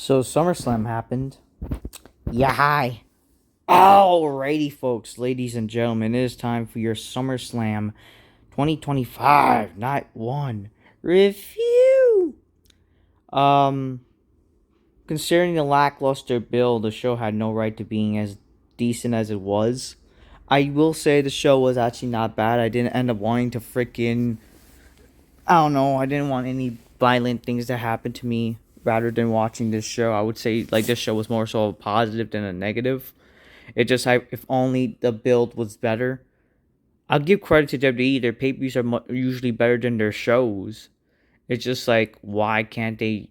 So SummerSlam happened. Yeah, hi. Alrighty, folks, ladies and gentlemen, it is time for your SummerSlam 2025 Night 1 review. Um, Considering the lackluster build, the show had no right to being as decent as it was. I will say the show was actually not bad. I didn't end up wanting to freaking, I don't know, I didn't want any violent things to happen to me rather than watching this show. I would say like this show was more so a positive than a negative. It just if only the build was better. I'll give credit to WWE. Their pay-per-views are usually better than their shows. It's just like why can't they,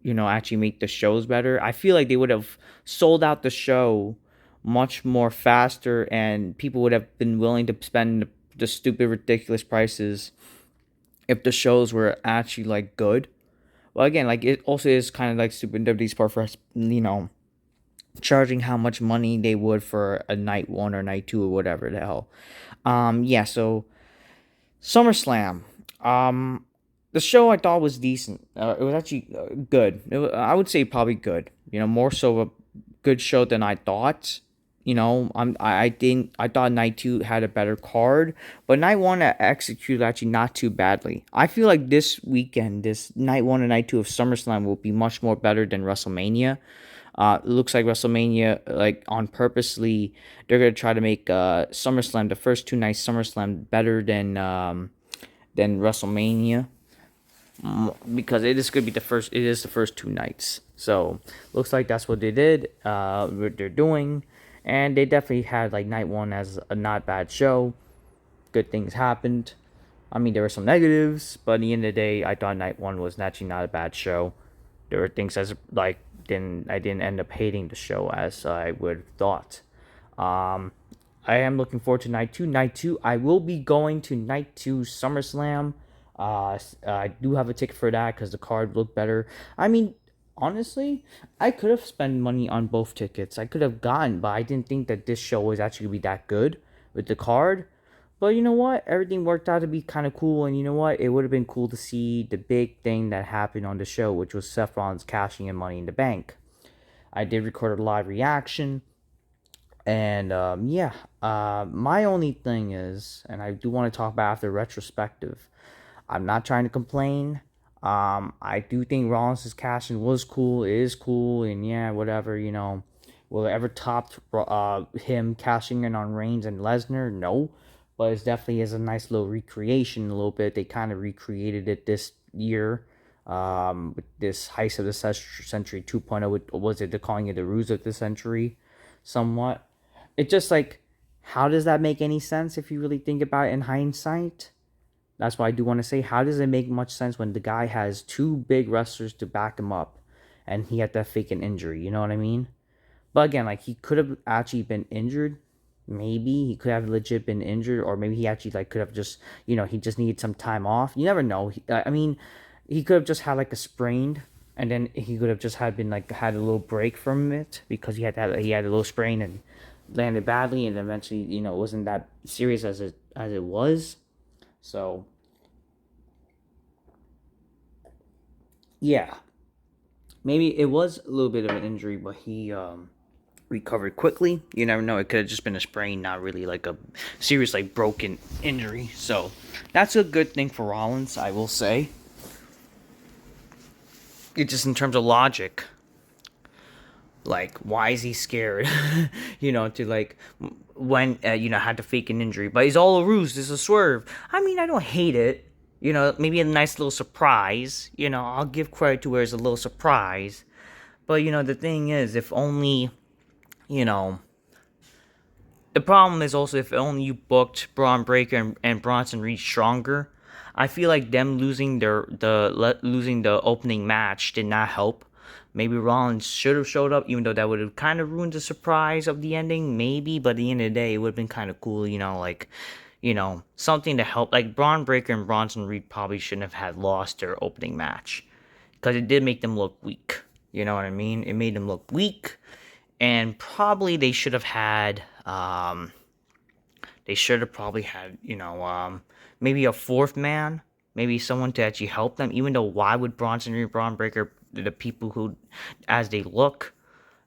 actually make the shows better? I feel like they would have sold out the show much more faster, and people would have been willing to spend the stupid ridiculous prices if the shows were actually like good. Well, again, like it also is kind of like stupid WWE's part for charging how much money they would for a night one or night two or whatever the hell. Yeah. So SummerSlam. The show I thought was decent. It was actually good. I would say probably good. More so a good show than I thought. I thought night two had a better card, but night one executed actually not too badly. I feel like this weekend, this night one and night two of SummerSlam will be much more better than WrestleMania. It looks like WrestleMania, like on purposely, they're gonna try to make SummerSlam, the first two nights SummerSlam, better than WrestleMania, because it is gonna be the first. It is the first two nights, so looks like that's what they did. What they're doing, and they definitely had like night one as a not bad show. Good things happened. I mean, there were some negatives, but at the end of the day, I thought night one was actually not a bad show. There were things as like I didn't end up hating the show as I would have thought. I am looking forward to night two. Night two, I will be going to night two SummerSlam. I do have a ticket for that because the card looked better. I mean, honestly, I could have spent money on both tickets. I could have gotten, but I didn't think that this show was actually going to be that good with the card. But you know what? Everything worked out to be kind of cool. And you know what? It would have been cool to see the big thing that happened on the show, which was Seth Rollins cashing in Money in the Bank. I did record a live reaction. And yeah, my only thing is, and I do want to talk about after retrospective, I'm not trying to complain. I do think Rollins' cashing was cool. It is cool. And yeah, whatever, will it ever top him cashing in on Reigns and Lesnar? No. But it definitely is a nice little recreation a little bit. They kind of recreated it this year with this Heist of the Century 2.0. Was it, they're calling it the Ruse of the Century somewhat. It's just like, how does that make any sense if you really think about it in hindsight? That's why I do want to say, how does it make much sense when the guy has two big wrestlers to back him up and he had to fake an injury? You know what I mean? But again, like he could have actually been injured. Maybe he could have legit been injured, or maybe he actually like could have just, he just needed some time off. You never know. I mean, he could have just had like a sprained, and then he could have just had a little break from it because he had a little sprain and landed badly, and eventually, it wasn't that serious as it was. So yeah, maybe it was a little bit of an injury, but he recovered quickly. You never know. It could have just been a sprain, not really like a serious like broken injury. So that's a good thing for Rollins, I will say. It's just in terms of logic. Like, why is he scared? To like when had to fake an injury, but it's all a ruse. It's a swerve. I mean, I don't hate it. Maybe a nice little surprise. I'll give credit to where it's a little surprise. But the thing is, if only, the problem is also if only you booked Braun Breaker and Bronson Reed stronger. I feel like them losing losing the opening match did not help. Maybe Rollins should have showed up, even though that would have kind of ruined the surprise of the ending, maybe. But at the end of the day, it would have been kind of cool, something to help. Like Braun Breaker and Bronson Reed probably shouldn't have had lost their opening match because it did make them look weak. You know what I mean? It made them look weak, and probably they should have had. They should have probably had, maybe a fourth man, maybe someone to actually help them. Even though why would Bronson Reed, Braun Breaker the people who, as they look.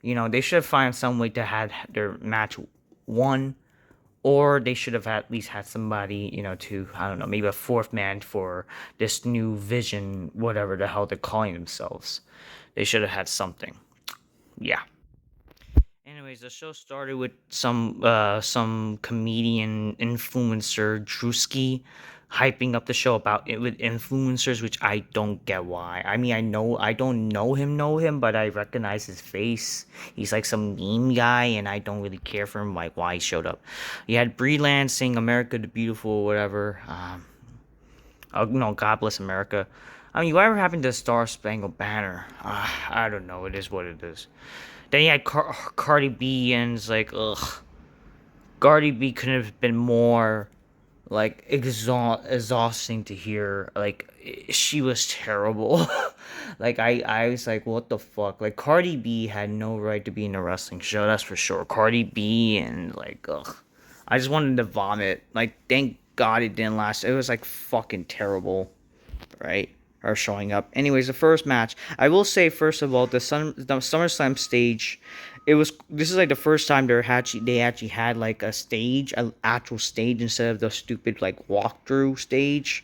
They should find some way to have their match won, or they should have at least had somebody, to, I don't know, maybe a fourth man for this new vision, whatever the hell they're calling themselves. They should have had something. Yeah. Anyways, the show started with some comedian influencer Drewski hyping up the show about it with influencers, which I don't get why. I mean, I don't know him, but I recognize his face. He's like some meme guy, and I don't really care for him, like why he showed up. You had Brie Land sing "America the Beautiful" or whatever. Oh, no, God bless America. I mean, whatever happened to the Star Spangled Banner? I don't know. It is what it is. Then you had Cardi B, and it's like, ugh. Cardi B couldn't have been more, like, exhausting to hear. Like, she was terrible. Like, I was like, what the fuck? Like, Cardi B had no right to be in a wrestling show, that's for sure. Cardi B, and, like, ugh. I just wanted to vomit. Like, thank God it didn't last. It was, like, fucking terrible, right? Her showing up. Anyways, the first match. I will say first of all, the SummerSlam stage. This is like the first time they actually had like a stage, an actual stage instead of the stupid like walkthrough stage.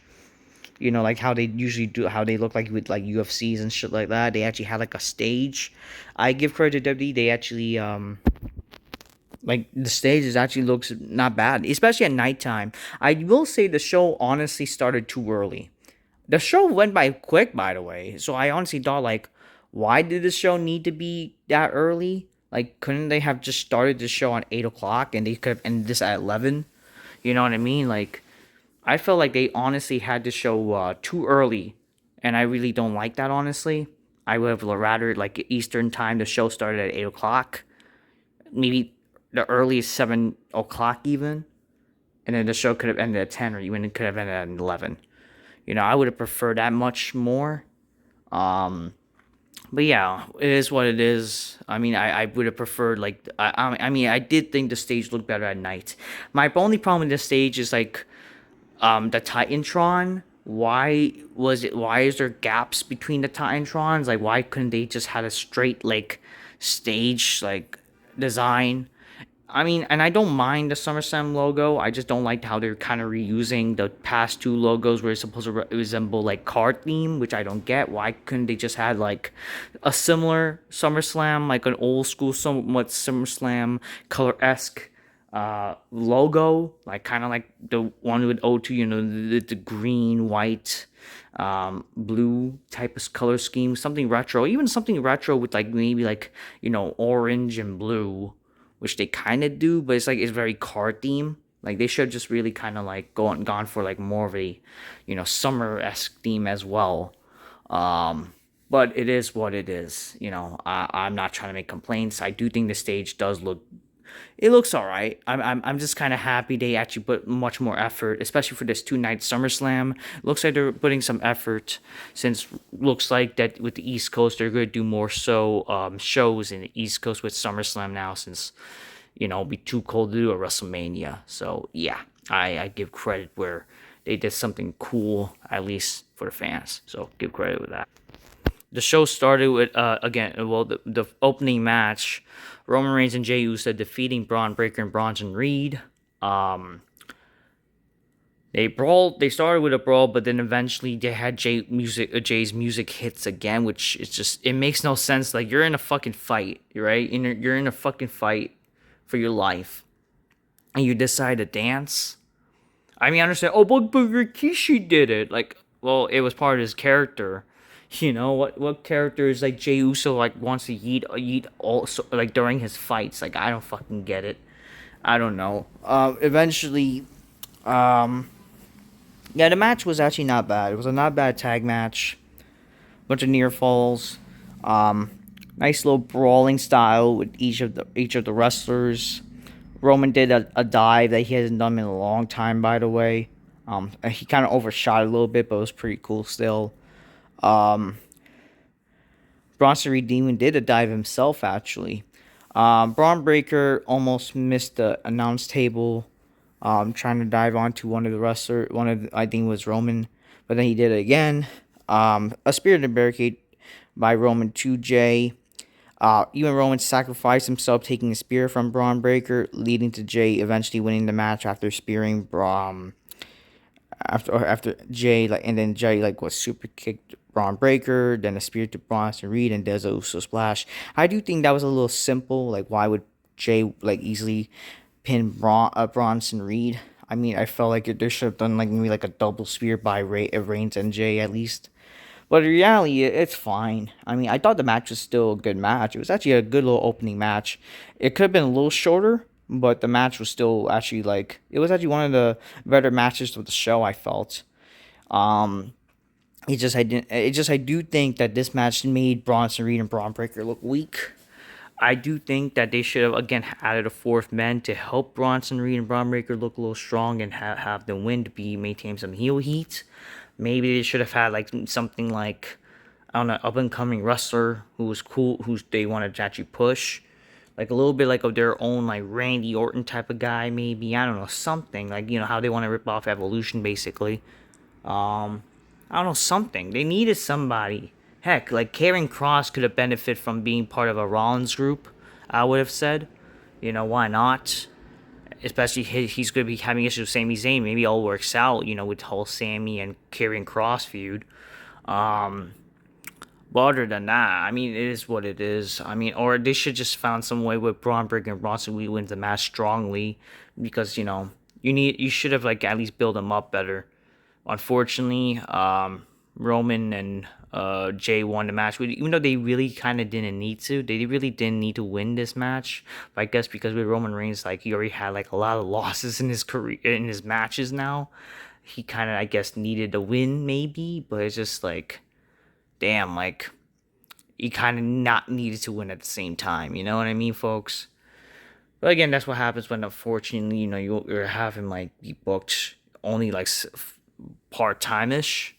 Like how they usually do, how they look like with like UFCs and shit like that. They actually had like a stage. I give credit to WWE. They actually like the stage actually looks not bad, especially at nighttime. I will say the show honestly started too early. The show went by quick, by the way. So I honestly thought, like, why did the show need to be that early? Like, couldn't they have just started the show on 8 o'clock and they could have ended this at 11? You know what I mean? Like, I felt like they honestly had the show too early, and I really don't like that. Honestly, I would have rather like Eastern time. The show started at 8 o'clock, maybe the earliest 7 o'clock even, and then the show could have ended at 10, or even it could have ended at 11. I would have preferred that much more. But yeah, it is what it is. I mean, I would have preferred like I mean, I did think the stage looked better at night. My only problem with the stage is like the Titantron. Why is there gaps between the Titantrons? Like, why couldn't they just had a straight like stage like design? I mean, and I don't mind the SummerSlam logo. I just don't like how they're kind of reusing the past two logos where it's supposed to resemble like card theme, which I don't get. Why couldn't they just had like a similar SummerSlam, like an old school somewhat SummerSlam color-esque logo, like kind of like the one with O2, the green, white, blue type of color scheme, something retro, even something retro with like maybe like orange and blue, which they kind of do, but it's very card theme. Like they should just really kind of like gone for like more of a, summer-esque theme as well. But it is what it is. I'm not trying to make complaints. I do think the stage does look. It looks all right. I'm just kind of happy they actually put much more effort, especially for this 2 night SummerSlam. Looks like they're putting some effort, since looks like that with the East Coast they're going to do more shows in the East Coast with SummerSlam now, since it'll be too cold to do a WrestleMania. So yeah, I give credit where they did something cool, at least for the fans. So give credit with that. The show started with the opening match, Roman Reigns and Jey Uso defeating Braun Breaker and Bronson Reed. They brawled. They started with a brawl, but then eventually they had Jay's music hits again, which is just, it makes no sense. Like, you're in a fucking fight, right? You're in a fucking fight for your life, and you decide to dance. I mean, I understand. Oh, but Rikishi did it. Like, well, it was part of his character. What character is like Jey Uso like wants to eat also like during his fights? Like, I don't fucking get it. I don't know. Eventually, yeah, the match was actually not bad. It was a not bad tag match. Bunch of near falls. Nice little brawling style with each of the wrestlers. Roman did a dive that he hasn't done in a long time, by the way. He kind of overshot a little bit, but it was pretty cool still. Bronson Reed Demon did a dive himself, actually. Braun Breaker almost missed the announce table, trying to dive onto one of the wrestlers. I think it was Roman, but then he did it again. A spear in the barricade, by Roman to Jay. Even Roman sacrificed himself, taking a spear from Braun Breaker, leading to Jay eventually winning the match after spearing Braun. After Jay, like, and then Jay, like, was super kicked Braun Breaker, then a spear to Bronson Reed, and does a Uso splash. I do think that was a little simple. Like, why would Jay, like, easily pin Bronson Reed? I mean, I felt like they should have done, like, maybe like a double spear by Reigns and Jay at least. But in reality, it's fine. I mean, I thought the match was still a good match. It was actually a good little opening match. It could have been a little shorter, but the match was still actually, like, it was actually one of the better matches of the show, I felt. Um, I do think that this match made Bronson Reed and Braun Breaker look weak. I do think that they should have, again, added a fourth man to help Bronson Reed and Braun Breaker look a little strong and have the win to maintain some heel heat. Maybe they should have had, like, something like, I don't know, up and coming wrestler who was cool, who they wanted to actually push, like a little bit like of their own, like Randy Orton type of guy. Maybe, I don't know, something like, how they want to rip off Evolution basically. I don't know, something. They needed somebody. Heck, like Karrion Kross could have benefited from being part of a Rollins group, I would have said. Why not? Especially he's going to be having issues with Sami Zayn. Maybe it all works out, with the whole Sami and Karrion Kross feud. But other than that, I mean, it is what it is. I mean, or they should just found some way with Braun Breaker and Bronson Reed win the match strongly, because you should have, like, at least build them up better. Unfortunately, Roman and Jay won the match, even though they really kind of didn't need to. They really didn't need to win this match. But I guess because with Roman Reigns, like, he already had, like, a lot of losses in his career, in his matches now, he kind of, I guess, needed to win maybe. But it's just like, damn, like, he kind of not needed to win at the same time. You know what I mean, folks? But again, that's what happens when, unfortunately, you're having, like, be booked only, like, part-time-ish.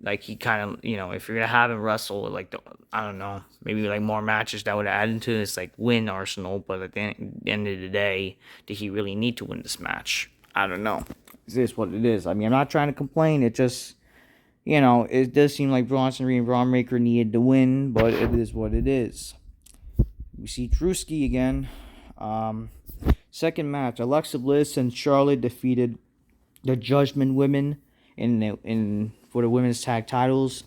Like, he kind of, if you're gonna have him wrestle, like, I don't know, maybe, like, more matches that would add into this, like, win arsenal. But at the end of the day, did he really need to win this match? I don't know. It is what it is. I mean, I'm not trying to complain. It just, it does seem like Bronson Reed and Braun Breaker needed to win, but it is what it is. We see Drewski again. Second match, Alexa Bliss and Charlotte defeated the Judgment Women for the women's tag titles.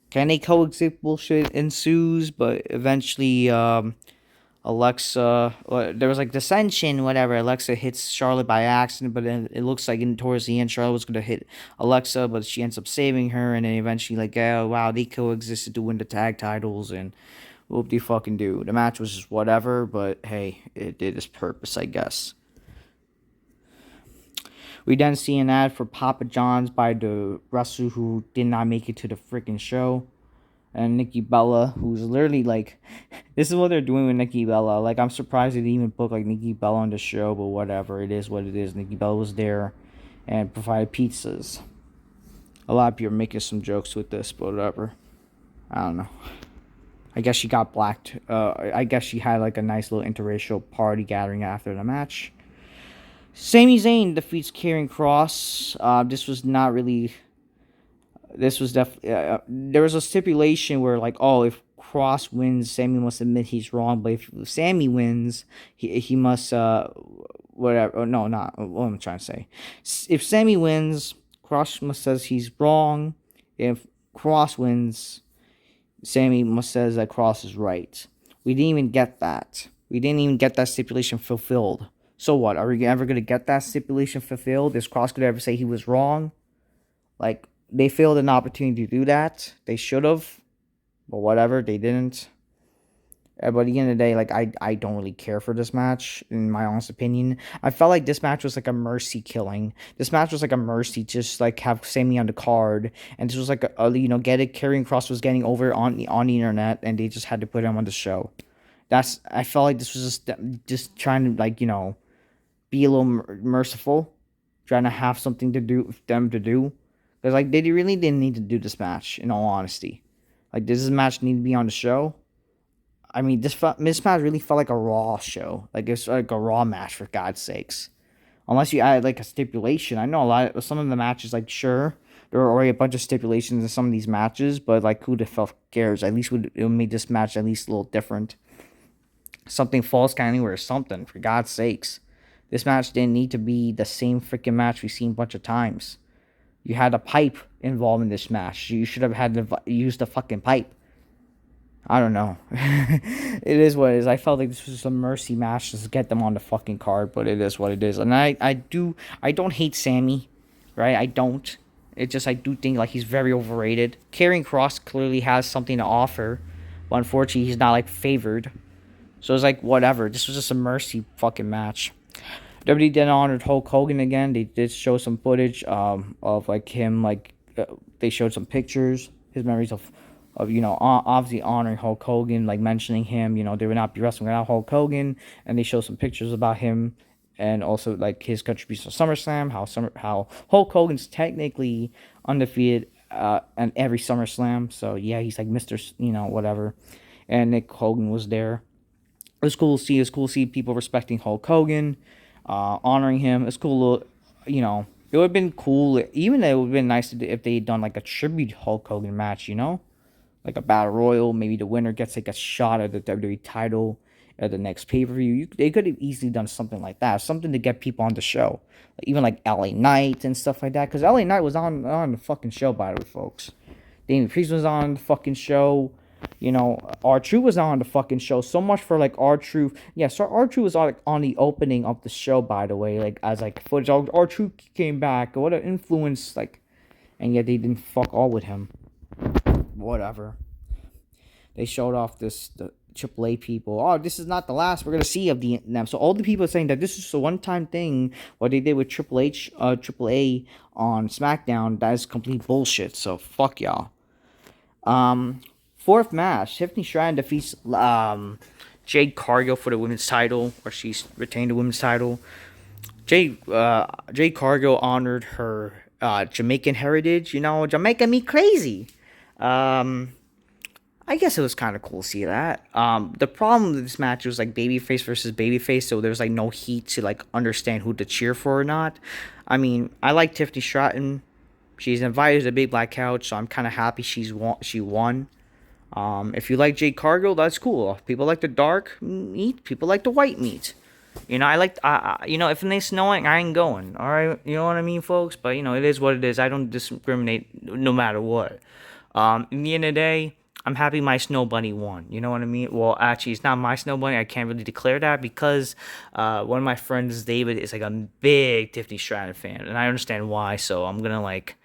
Can they coexist? Bullshit ensues, but eventually, Alexa, there was, like, dissension, whatever. Alexa hits Charlotte by accident, but then it looks like towards the end, Charlotte was going to hit Alexa, but she ends up saving her, and then eventually, like, oh, wow, they coexisted to win the tag titles, and whoop de fucking do. The match was just whatever, but hey, it did its purpose, I guess. We then see an ad for Papa John's by the wrestler who did not make it to the freaking show. And Nikki Bella, who's literally, like, this is what they're doing with Nikki Bella. Like, I'm surprised they didn't even book, like, Nikki Bella on the show, but whatever. It is what it is. Nikki Bella was there and provided pizzas. A lot of people are making some jokes with this, but whatever. I don't know. I guess she got blacked. I guess she had, like, a nice little interracial party gathering after the match. Sami Zayn defeats Karrion Kross. This was not really. This was definitely. There was a stipulation where, like, oh, if Kross wins, Sami must admit he's wrong. But if Sami wins, he must whatever. Oh, no, not what I'm trying to say. If Sami wins, Kross must says he's wrong. If Kross wins, Sami must says that Kross is right. We didn't even get that. We didn't even get that stipulation fulfilled. So what? Are we ever going to get that stipulation fulfilled? Is Kross going to ever say he was wrong? Like, they failed an opportunity to do that. They should have. But whatever, they didn't. But at the end of the day, like, I don't really care for this match, in my honest opinion. I felt like this match was like a mercy killing. This match was like a mercy, just, like, have Sami on the card. And this was like get it. Karrion Kross was getting over on the internet, and they just had to put him on the show. I felt like this was just trying to, like, be a little merciful, trying to have something to do with them to do. Because, like, they really didn't need to do this match, in all honesty. Like, does this match need to be on the show? I mean, this match really felt like a Raw show. Like, it's like a Raw match, for God's sakes. Unless you add, like, a stipulation. I know some of the matches, like, sure. there were already a bunch of stipulations in some of these matches, but like who the fuck cares? At least it would make this match at least a little different. Something false kind of anywhere or something, for God's sakes. This match didn't need to be the same freaking match we've seen a bunch of times. You had a pipe involved in this match. You should have had to use the fucking pipe. I don't know. It is what it is. I felt like this was a mercy match just to get them on the fucking card, but it is what it is. And I don't hate Sammy, right? I don't. It just, I do think like he's very overrated. Karrion Kross clearly has something to offer, but unfortunately he's not like favored. So it's like whatever. This was just a mercy fucking match. WWE then honored Hulk Hogan again. They did show some footage of like him, like they showed some pictures, his memories of obviously honoring Hulk Hogan, like mentioning him. They would not be wrestling without Hulk Hogan, and they showed some pictures about him and also like his contribution to SummerSlam. How Hulk Hogan's technically undefeated in every SummerSlam. So yeah, he's like Mr. Whatever. And Nick Hogan was there. It was cool to see. It was cool to see people respecting Hulk Hogan, honoring him. It's cool. It would have been cool. Even it would have been nice if they had done like a tribute Hulk Hogan match. Like a battle royal. Maybe the winner gets like a shot at the WWE title at the next pay-per-view. They could have easily done something like that. Something to get people on the show. Even like LA Knight and stuff like that. Because LA Knight was on the fucking show, by the way, folks. Damian Priest was on the fucking show. R-Truth was on the fucking show. So much for like R-Truth. Yeah, so R-Truth was on the opening of the show, by the way. Like as like footage. R-Truth came back. What an influence, like, and yet they didn't fuck all with him. Whatever. They showed off the AAA people. Oh, this is not the last we're gonna see of them. So all the people saying that this is a one-time thing, what they did with AAA on SmackDown, that is complete bullshit. So fuck y'all. Fourth match, Tiffany Stratton defeats Jade Cargill for the women's title, or she's retained the women's title. Jade Cargill honored her Jamaican heritage. Jamaica me crazy. I guess it was kind of cool to see that. The problem with this match was like babyface versus babyface, so there's like no heat to like understand who to cheer for or not. I mean, I like Tiffany Stratton. She's invited to the Big Black Couch, so I'm kind of happy she won. If you like Jade Cargill, that's cool. People like the dark meat. People like the white meat. I like, if it's snowing, I ain't going. All right, you know what I mean, folks. But it is what it is. I don't discriminate no matter what. In the end of the day, I'm happy my snow bunny won. You know what I mean? Well, actually, it's not my snow bunny. I can't really declare that because one of my friends, David, is like a big Tiffany Stratton fan, and I understand why. So I'm gonna like,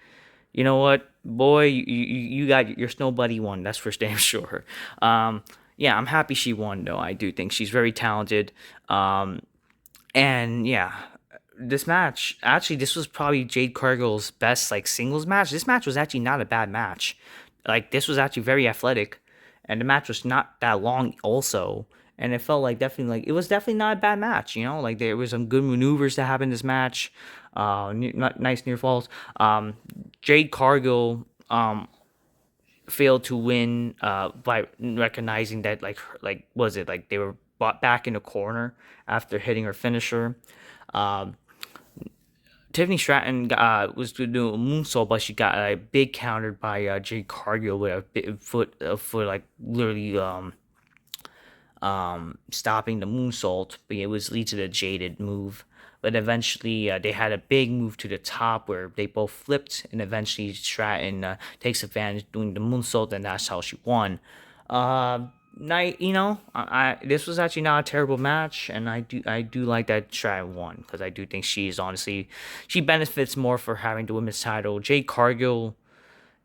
you know what, boy, you got your snow bunny won. That's for damn sure. Yeah, I'm happy she won though. I do think she's very talented. And yeah. This match, actually, this was probably Jade Cargill's best like singles match. This match was actually not a bad match. Like, this was actually very athletic, and the match was not that long also, and it felt like it was definitely not a bad match. Like there was some good maneuvers that happened in this match. Nice near falls. Jade Cargill failed to win by recognizing that they were brought back in the corner after hitting her finisher. Tiffany Stratton was to do a moonsault, but she got a big countered by Jade Cargill with a foot like literally stopping the moonsault. But it was lead to the jaded move. But eventually they had a big move to the top where they both flipped, and eventually Stratton takes advantage doing the moonsault, and that's how she won. This was actually not a terrible match, and I do like that Stratton won because I do think she benefits more for having the women's title. Jade Cargill,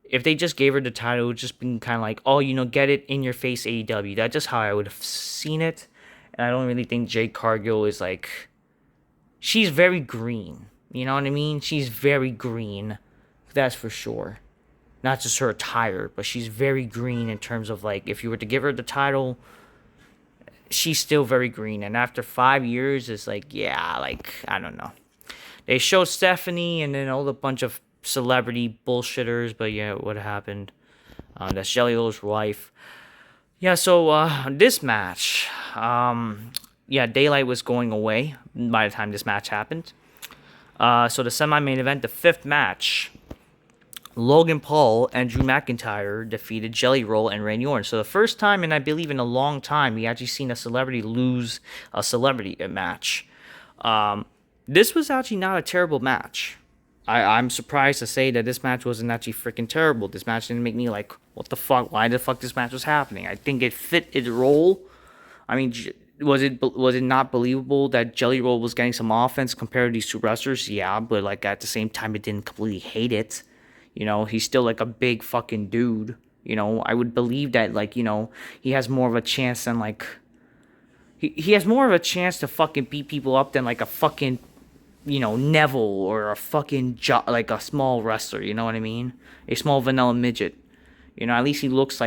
if they just gave her the title, it would just been kind of like, get it in your face AEW. That's just how I would have seen it, and I don't really think Jade Cargill is like, she's very green. You know what I mean? She's very green, that's for sure. Not just her attire, but she's very green in terms of, like, if you were to give her the title, she's still very green. And after 5 years, it's like, yeah, like, I don't know. They showed Stephanie and then all the bunch of celebrity bullshitters, but yeah, what happened? That's Jelly Low's wife. Yeah, so this match, daylight was going away by the time this match happened. So the semi-main event, the fifth match, Logan Paul and Drew McIntyre defeated Jelly Roll and Randy Orton. So the first time, and I believe in a long time, we actually seen a celebrity lose a celebrity match. Um, this was actually not a terrible match. I'm surprised to say that this match wasn't actually freaking terrible. This match didn't make me like, what the fuck? Why the fuck this match was happening? I think it fit its role. I mean, was it not believable that Jelly Roll was getting some offense compared to these two wrestlers? Yeah, but like at the same time, it didn't completely hate it. He's still like a big fucking dude. I would believe that like he has more of a chance than like he has more of a chance to fucking beat people up than like a fucking Neville or a fucking like a small wrestler. You know what I mean? A small vanilla midget. At least he looks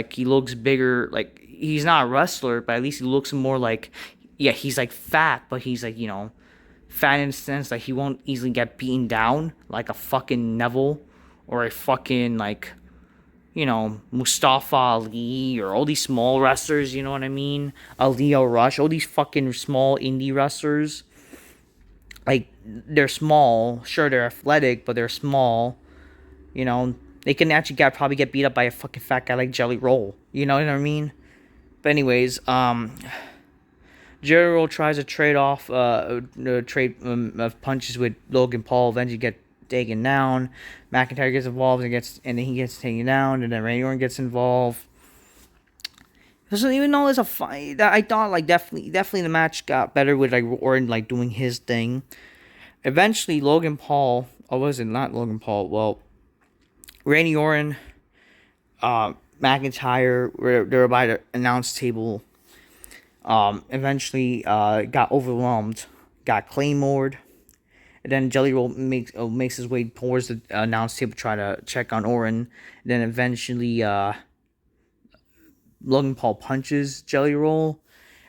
bigger. Like he's not a wrestler, but at least he looks more like, yeah, he's like fat, but he's like fat in the sense that he won't easily get beaten down like a fucking Neville or a fucking like Mustafa Ali or all these small wrestlers. You know what I mean? Leo Rush, all these fucking small indie wrestlers. Like they're small, sure they're athletic, but they're small. They can actually probably get beat up by a fucking fat guy like Jelly Roll. You know what I mean? But anyways, Jelly Roll tries to trade off, trade of punches with Logan Paul. Eventually get taken down. McIntyre gets involved and then he gets taken down, and then Randy Orton gets involved. So even though it's a fight, I thought like definitely the match got better with like Orton like doing his thing. Eventually, Logan Paul, or was it not Logan Paul? Well, Randy Orton, McIntyre, they're by the announce table. Eventually, got overwhelmed, got claymored, and then Jelly Roll makes his way towards the announce table, try to check on Orton. And then eventually, Logan Paul punches Jelly Roll,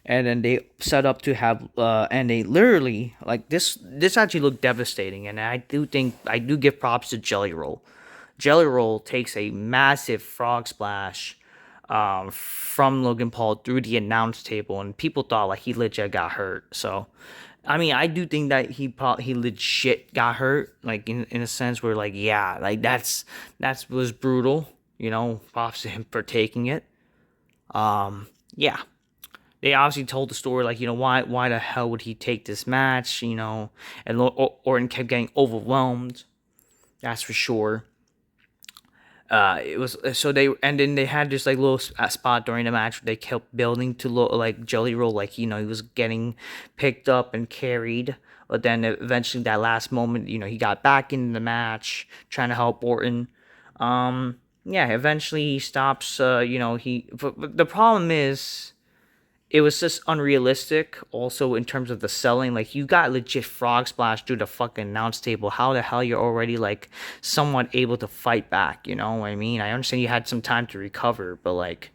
and then they set up to have, and they literally like this. This actually looked devastating, and I do give props to Jelly Roll. Jelly Roll takes a massive frog splash from Logan Paul through the announce table, and people thought like he legit got hurt. So, I mean, I do think that he legit got hurt, like in a sense where like yeah, like that was brutal. Props to him for taking it. Yeah. They obviously told the story like why the hell would he take this match? And Orton kept getting overwhelmed. That's for sure. It was so then they had this like little spot during the match where they kept building to like Jelly Roll, like he was getting picked up and carried, but then eventually that last moment he got back in the match trying to help Orton. Yeah, eventually he stops. But the problem is, it was just unrealistic. Also, in terms of the selling, like you got legit frog splash through the fucking announce table. How the hell you're already like somewhat able to fight back? You know what I mean? I understand you had some time to recover, but like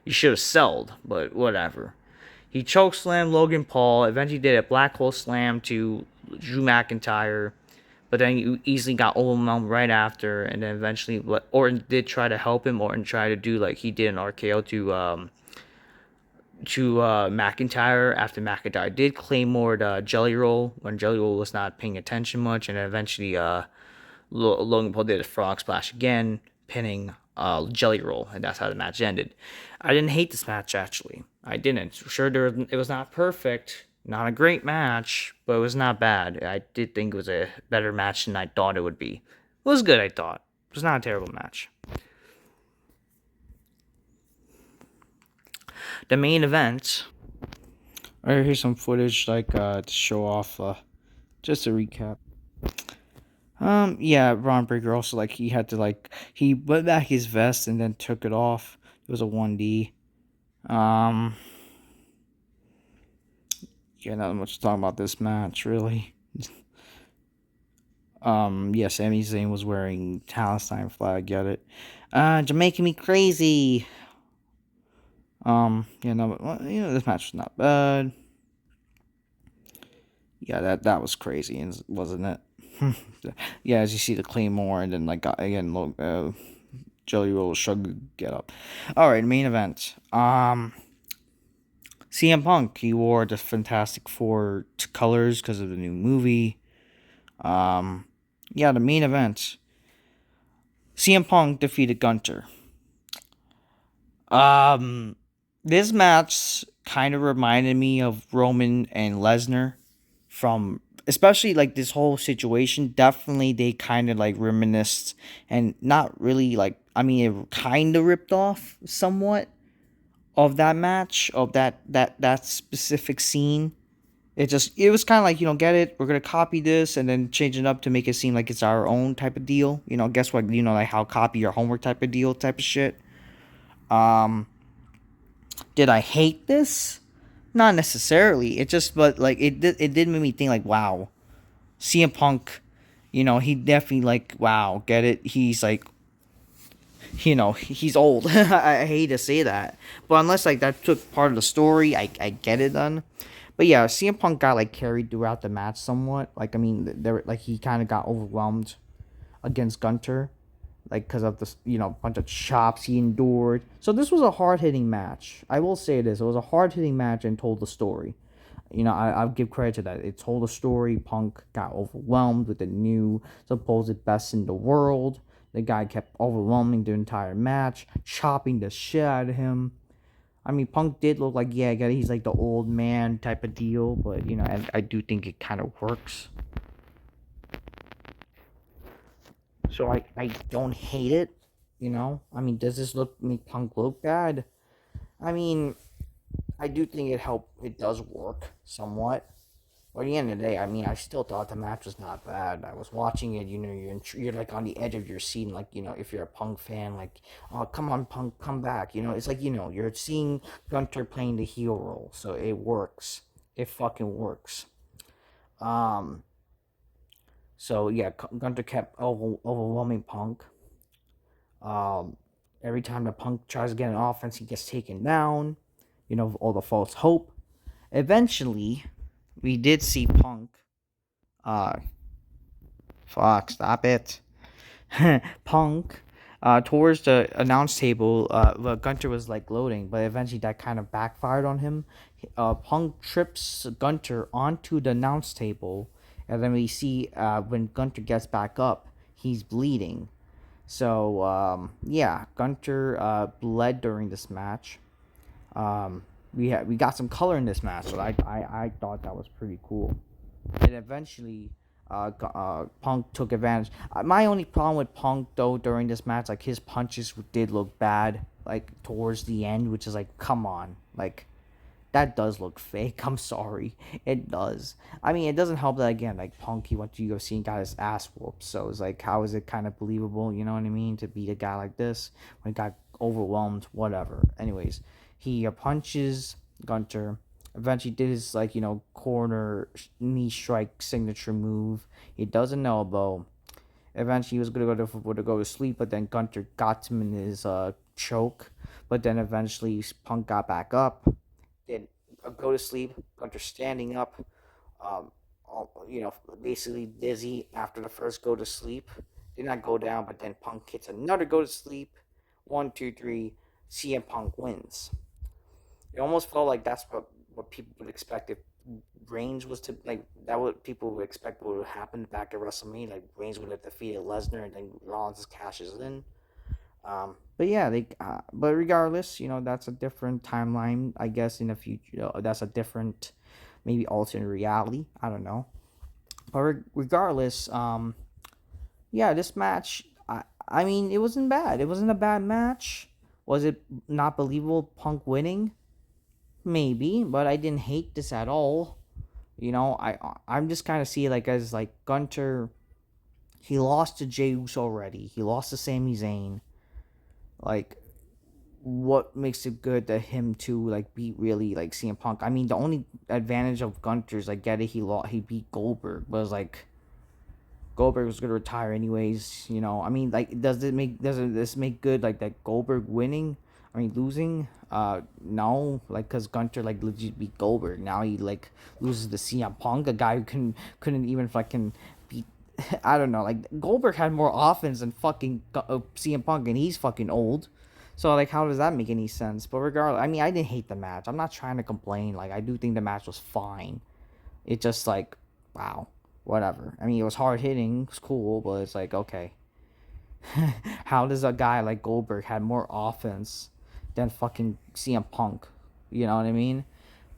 you should have sold. But whatever. He chokeslammed Logan Paul. Eventually did a black hole slam to Drew McIntyre. But then you easily got overwhelmed right after, and then eventually Orton did try to help him. Orton tried to do like he did an RKO to McIntyre after McIntyre did claymore Jelly Roll when Jelly Roll was not paying attention much, and then eventually Logan Paul did a frog splash again, pinning Jelly Roll, and that's how the match ended. I didn't hate this match actually. I didn't. Sure, it was not perfect. Not a great match, but it was not bad. I did think it was a better match than I thought it would be. It was good, I thought. It was not a terrible match. The main event. Alright, here's some footage to show off. Just to recap. Yeah, Ron Breaker also he had to he went back his vest and then took it off. It was a 1D. Yeah, not much to talk about this match, really. Yeah, Sami Zayn was wearing Palestine flag, get it. Jamaican me crazy. This match was not bad. Yeah, that was crazy, wasn't it? Yeah, as you see the Claymore, and then Jelly Roll shrug get up. Alright, main event. CM Punk, he wore the Fantastic Four colors because of the new movie. Yeah, the main event. CM Punk defeated Gunther. Um, this match kind of reminded me of Roman and Lesnar from, especially like this whole situation. Definitely, they kind of like reminisced and not really like, I mean, it kind of ripped off somewhat of that match, of that specific scene. It was kind of like, get it, we're gonna copy this and then change it up to make it seem like it's our own type of deal. Guess what, like how copy your homework type of deal type of shit. Um, did I hate this? Not necessarily. It just, but like it did make me think like, wow, CM Punk, he definitely like, wow, get it? He's like, he's old. I hate to say that, but unless like that took part of the story, I get it then. But yeah, CM Punk got like carried throughout the match somewhat. Like, I mean, there like he kind of got overwhelmed against Gunter, like because of the bunch of chops he endured. So this was a hard hitting match. I will say this: it was a hard hitting match and told the story. I'll give credit to that. It told a story. Punk got overwhelmed with the new supposed best in the world. The guy kept overwhelming the entire match, chopping the shit out of him. I mean, Punk did look like, yeah, I get it, he's like the old man type of deal, but I do think it kind of works. So I don't hate it. I mean, does this look make Punk look bad? I mean, I do think it does work somewhat. But at the end of the day, I mean, I still thought the match was not bad. I was watching it, you're like on the edge of your seat, and like, if you're a Punk fan, like, oh, come on, Punk, come back. It's like, you're seeing Gunter playing the heel role, so it works. It fucking works. Um, so yeah, Gunter kept overwhelming Punk. Um, every time the Punk tries to get an offense, he gets taken down. All the false hope. Eventually, we did see Punk. Uh, Fuck, stop it. Punk. Towards the announce table, Gunter was like loading, but eventually that kind of backfired on him. Punk trips Gunter onto the announce table, and then we see when Gunter gets back up, he's bleeding. So yeah, Gunter bled during this match. Um, we got some color in this match, so I thought that was pretty cool. And eventually, Punk took advantage. My only problem with Punk though during this match, like his punches did look bad, like towards the end, which is like, come on, like that does look fake. I'm sorry, it does. I mean, it doesn't help that again, like Punk, he went to UFC and got his ass whooped. So it's like, how is it kind of believable? You know what I mean? To beat a guy like this when he got overwhelmed, whatever. Anyways, he punches Gunter. Eventually did his like corner knee strike signature move. He does an elbow. Eventually he was gonna go to sleep, but then Gunter got him in his choke. But then eventually Punk got back up. Did go to sleep. Gunter standing up. Um, basically dizzy after the first go to sleep. Did not go down, but then Punk hits another go to sleep. 1, 2, 3. CM Punk wins. It almost felt like that's what people would expect if Reigns was to like that. What people would expect would happen back at WrestleMania. Like Reigns would have defeated Lesnar and then Rollins cashes in. But yeah, but regardless, that's a different timeline. I guess in the future, that's a different, maybe alternate reality. I don't know. But regardless, yeah, this match. I mean, it wasn't bad. It wasn't a bad match. Was it not believable? Punk winning? Maybe, but I didn't hate this at all. I'm just kind of see it like as like Gunter. He lost to Jey Uso already. He lost to Sami Zayn. Like, what makes it good to him to like beat really like CM Punk? I mean, the only advantage of Gunter's, I get it. He beat Goldberg, but was like Goldberg was gonna retire anyways. I mean, like, doesn't this make good like that Goldberg winning? I mean, losing. No, like, cause Gunter like legit beat Goldberg. Now he like loses to CM Punk, a guy who couldn't even fucking beat. I don't know. Like, Goldberg had more offense than fucking CM Punk, and he's fucking old. So like, how does that make any sense? But regardless, I mean, I didn't hate the match. I'm not trying to complain. Like, I do think the match was fine. It just like, wow, whatever. I mean, it was hard hitting, it was cool, but it's like, okay. How does a guy like Goldberg had more offense than fucking CM Punk? You know what I mean?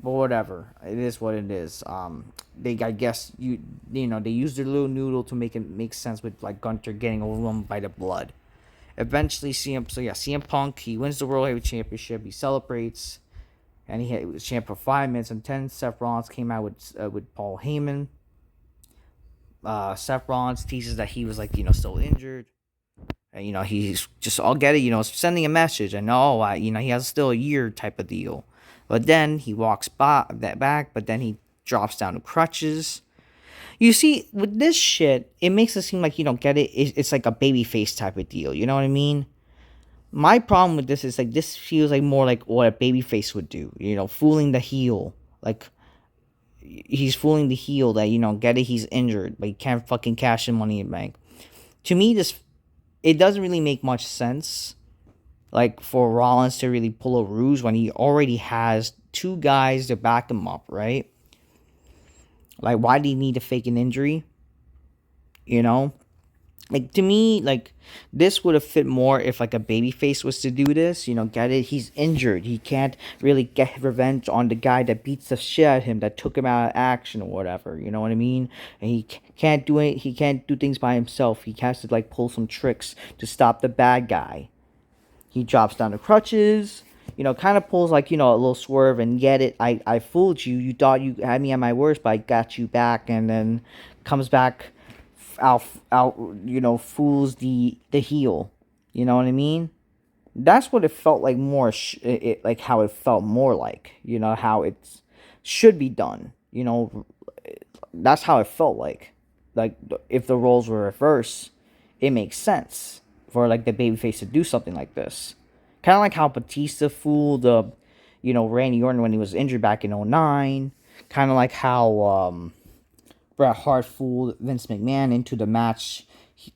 But whatever, it is what it is. They I guess they used their little noodle to make it make sense with like Gunther getting overwhelmed by the blood. Eventually, CM Punk he wins the World Heavyweight Championship. He celebrates, and he was champ for 5 minutes and 10. Seth Rollins came out with Paul Heyman. Seth Rollins teases that he was like still injured. And, he's just, I'll get it, sending a message. I know, he has still a year type of deal. But then he walks back, but then he drops down to crutches. You see, with this shit, it makes it seem like you don't get it. It's like a babyface type of deal. You know what I mean? My problem with this is like this feels like more like what a babyface would do. Fooling the heel. Like he's fooling the heel that get it. He's injured, but he can't fucking cash in Money in the Bank. To me, it doesn't really make much sense. Like for Rollins to really pull a ruse when he already has two guys to back him up, right? Like, why do you need to fake an injury? Like, to me, like, this would have fit more if, like, a babyface was to do this. Get it? He's injured. He can't really get revenge on the guy that beats the shit out of him, that took him out of action or whatever. You know what I mean? And he can't do it. He can't do things by himself. He has to, like, pull some tricks to stop the bad guy. He drops down the crutches. Kind of pulls, like, a little swerve and get it. I fooled you. You thought you had me at my worst, but I got you back. And then comes back out fools the heel. You know what I mean? That's what it felt like more, like how it felt more like, how it should be done. That's how it felt like. Like, if the roles were reversed, it makes sense for, like, the babyface to do something like this. Kind of like how Batista fooled, Randy Orton when he was injured back in 2009. Kind of like how, Bret Hart fooled Vince McMahon into the match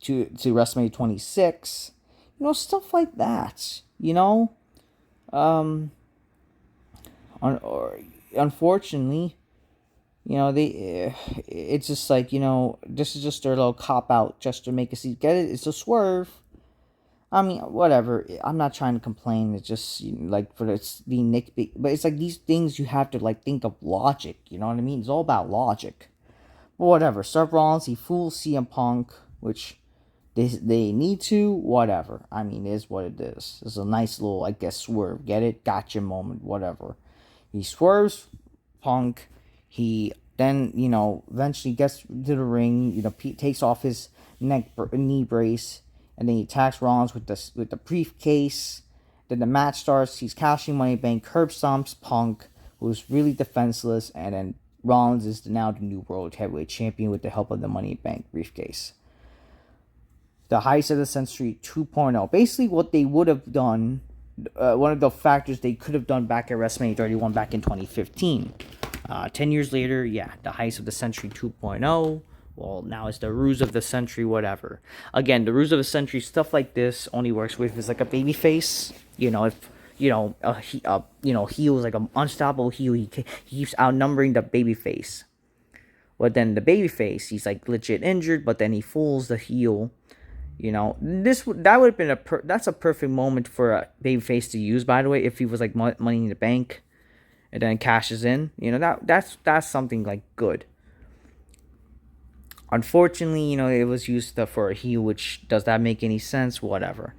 to WrestleMania 26. Stuff like that. Unfortunately, it's just like, this is just their little cop out just to make us get it. It's a swerve. I mean, whatever. I'm not trying to complain. It's just like for it's being nitpicky, but it's like these things you have to like think of logic. You know what I mean? It's all about logic. But whatever. Seth Rollins, he fools CM Punk, which they need to. Whatever. I mean, it is what it is. It's a nice little, I guess, swerve. Get it? Gotcha moment. Whatever. He swerves Punk. He then eventually gets to the ring. Takes off his knee brace. And then he attacks Rollins with the briefcase. Then the match starts. He's cashing Money in the Bank. Curb stomps Punk, who's really defenseless. And then Rollins is now the new World Heavyweight Champion with the help of the Money in the Bank briefcase. The Heights of the Century 2.0. Basically, what they would have done, one of the factors they could have done back at WrestleMania 31 back in 2015. 10 years later, the Heights of the Century 2.0. Well, now it's the Ruse of the Century, whatever. Again, the Ruse of the Century, stuff like this only works with if it's like a baby face. If heel is like an unstoppable heel, he keeps outnumbering the baby face. But then the baby face, he's like legit injured, but then he fools the heel. That would have been that's a perfect moment for a baby face to use. By the way, if he was like Money in the Bank, and then cashes in, that's something like good. Unfortunately, it was used for a heel, which does that make any sense? Whatever.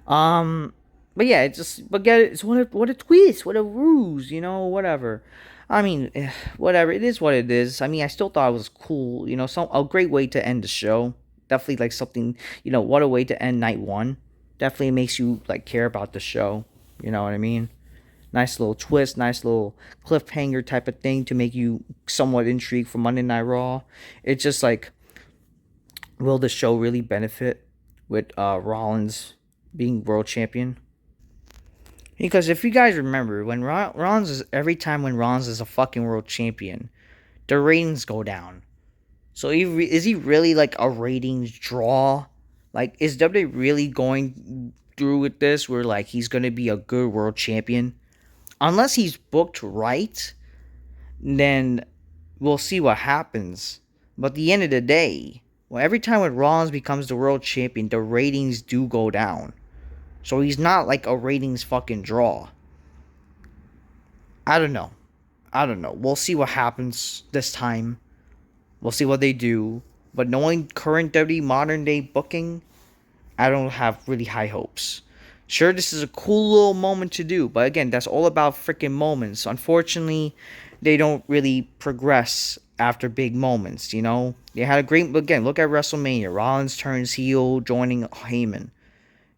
But yeah, it's what a twist, what a ruse, whatever. I mean, whatever. It is what it is. I mean, I still thought it was cool, a great way to end the show. Definitely like something, what a way to end night one. Definitely makes you like care about the show. You know what I mean? Nice little twist, nice little cliffhanger type of thing to make you somewhat intrigued for Monday Night Raw. It's just like, will the show really benefit with Rollins being world champion? Because if you guys remember, when every time when Rollins is a fucking world champion, the ratings go down. So is he really like a ratings draw? Like, is WWE really going through with this where like he's going to be a good world champion? Unless he's booked right, then we'll see what happens. But at the end of the day, Well, every time when Rollins becomes the world champion, the ratings do go down. So he's not like a ratings fucking draw. I don't know. I don't know. We'll see what happens this time. We'll see what they do. But knowing current WWE modern day booking, I don't have really high hopes. Sure, this is a cool little moment to do, but again, that's all about freaking moments. Unfortunately, they don't really progress after big moments, you know? They had a great, again, look at WrestleMania. Rollins turns heel, joining Heyman.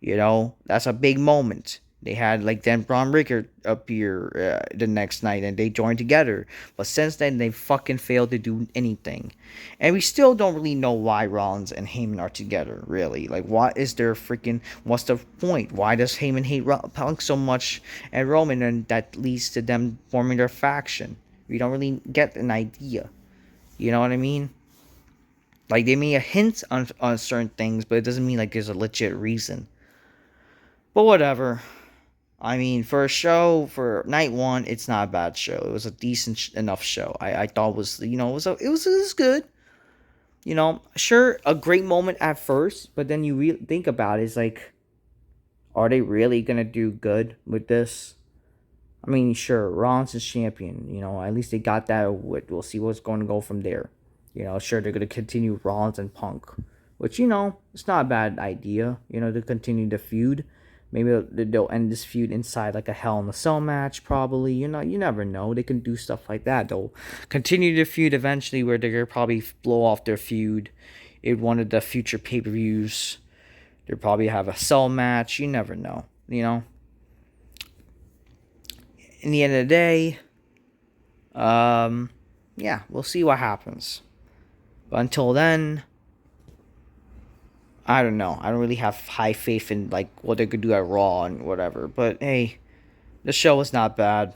You know, that's a big moment. They had like then Braun Breaker appear the next night and they joined together. But since then, they fucking failed to do anything. And we still don't really know why Rollins and Heyman are together, really. Like, what is their freaking, what's the point? Why does Heyman hate Punk so much and Roman, and that leads to them forming their faction? We don't really get an idea. You know what I mean? Like, they may have hints on certain things, but it doesn't mean like there's a legit reason. But whatever. I mean, for a show, for night one, it's not a bad show. It was a decent enough show. I thought was, you know, it was good. You know, sure, a great moment at first, but then you think about it, it's like, are they really gonna do good with this? I mean, sure, Rollins is champion. You know, at least they got that. We'll see what's going to go from there. You know, sure, they're gonna continue Rollins and Punk, which, you know, it's not a bad idea. You know, to continue the feud. Maybe they'll end this feud inside like a Hell in a Cell match, probably. You know, you never know. They can do stuff like that. They'll continue the feud eventually, where they're gonna probably blow off their feud in one of the future pay-per-views. They'll probably have a Cell match. You never know. You know. In the end of the day, yeah, we'll see what happens. But until then, I don't know. I don't really have high faith in like what they could do at Raw and whatever. But hey, the show was not bad.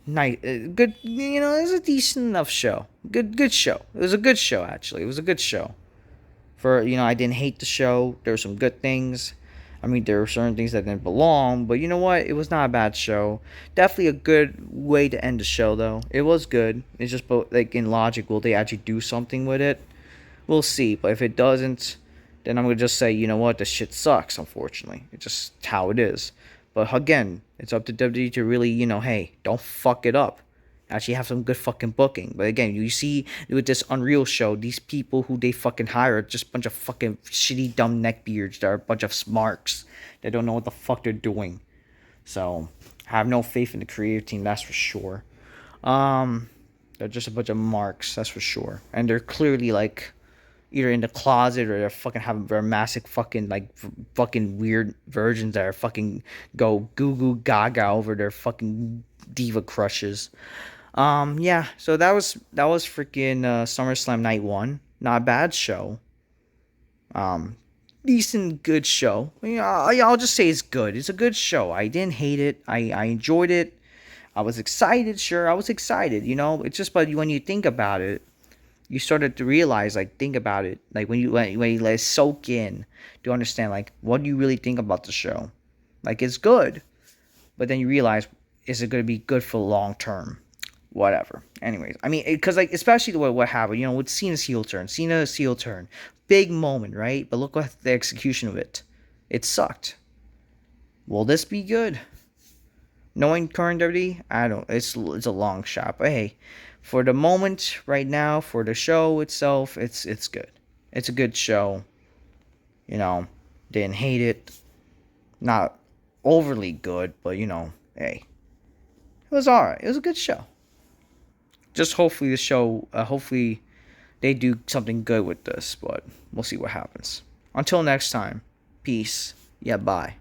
Nice, good. You know, it was a decent enough show. Good show. It was a good show actually. It was a good show. For, you know, I didn't hate the show. There were some good things. I mean, there were certain things that didn't belong, but you know what? It was not a bad show. Definitely a good way to end the show, though. It was good. It's just, like, in logic, will they actually do something with it? We'll see. But if it doesn't, then I'm going to just say, you know what? This shit sucks, unfortunately. It's just how it is. But again, it's up to WWE to really, you know, hey, don't fuck it up. Actually have some good fucking booking. But again, you see with this Unreal show, these people who they fucking hire are just a bunch of fucking shitty dumb neckbeards. They're a bunch of smarks. They don't know what the fuck they're doing. So I have no faith in the creative team, that's for sure. They're just a bunch of marks, that's for sure. And they're clearly like either in the closet or they're fucking having their massive fucking like fucking weird versions that are fucking go goo goo gaga over their fucking diva crushes. Yeah, so that was freaking SummerSlam Night 1. Not a bad show. Decent, good show. You know, I'll just say it's good. It's a good show. I didn't hate it. I enjoyed it. I was excited. Sure, I was excited. You know, it's just, but when you think about it, you started to realize, like, think about it. Like, when you let it soak in, to understand, like, what do you really think about the show? Like, it's good. But then you realize, is it going to be good for long term? Whatever. Anyways, I mean, because like, especially the way what happened, you know, with Cena's heel turn, big moment, right? But look at the execution of it. It sucked. Will this be good? Knowing current WWE, I don't. It's a long shot, but hey, for the moment, right now, for the show itself, it's good. It's a good show. You know, didn't hate it. Not overly good, but you know, hey, it was alright. It was a good show. Just hopefully the show, hopefully they do something good with this, but we'll see what happens. Until next time, peace. Yeah, bye.